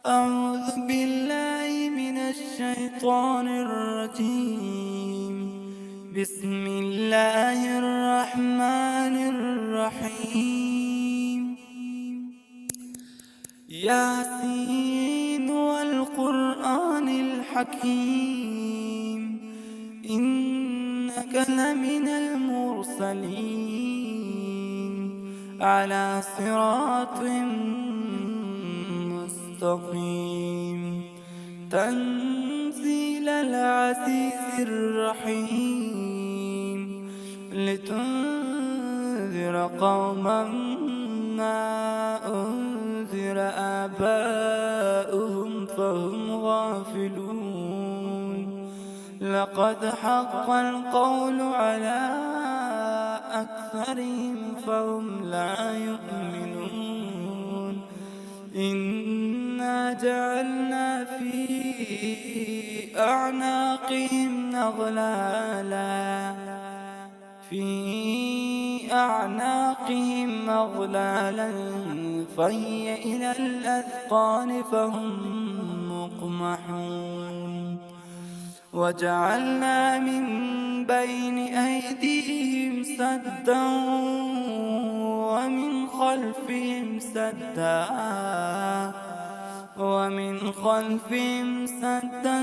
أعوذ بالله من الشيطان الرجيم. بسم الله الرحمن الرحيم. ياسين والقرآن الحكيم، إنك لمن المرسلين على صراط مستقيم. تنزيل العزيز الرحيم، لتنذر قوما ما أنذر آباؤهم فهم غافلون. لقد حق القول على أكثرهم فهم لا يؤمنون. إنا جعلنا في أعناقهم أغلالا فهي إلى الأذقان فهم مقمحون. وجعلنا من بين أيديهم سدا ومن خلفهم سدا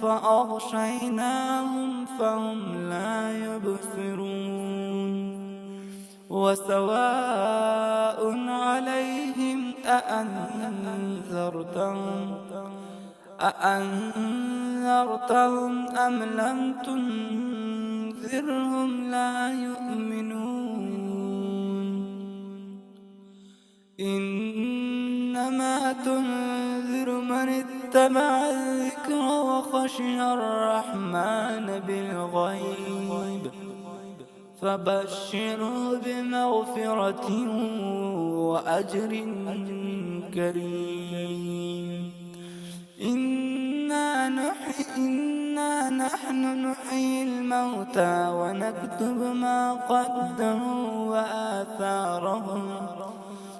فأغشيناهم فهم لا يبصرون. وسواء عليهم أأنذرتهم أم لم تنذرهم لا يؤمنون. إنما تنذر من اتبع الذكر وخشي الرحمن بالغيب، فبشره بمغفرة وأجر كريم. إنا نحن نحيي الموتى ونكتب ما قدموا وآثارهم،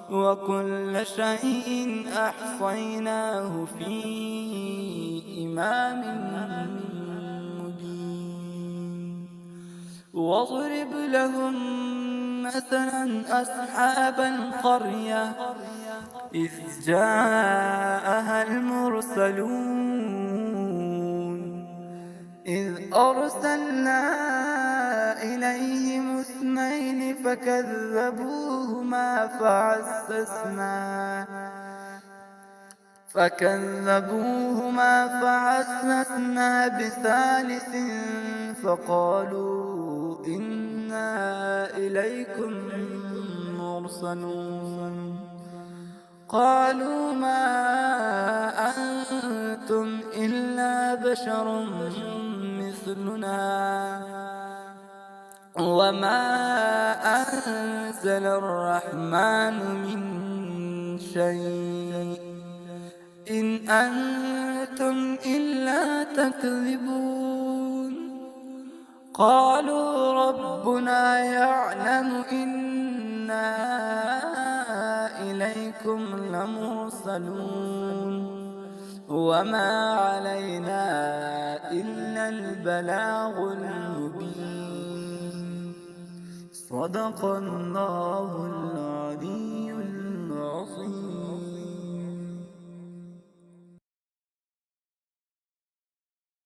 وكل شيء أحصيناه في إمام مبين. واضرب لهم مثلا أصحاب القرية إذ جاءها المرسلون، إذ أرسلنا إليهم اثنين فكذبوهما فعززنا بثالث فقالوا إنا إليكم مرسلون. قالوا ما أنتم إلا بشر مثلنا وما أنزل الرحمن من شيء إن أنتم إلا تكذبون. قالوا ربنا يعلم إنا إليكم لمرسلون وما علينا إلا البلاغ المبين. صدق الله العظيم.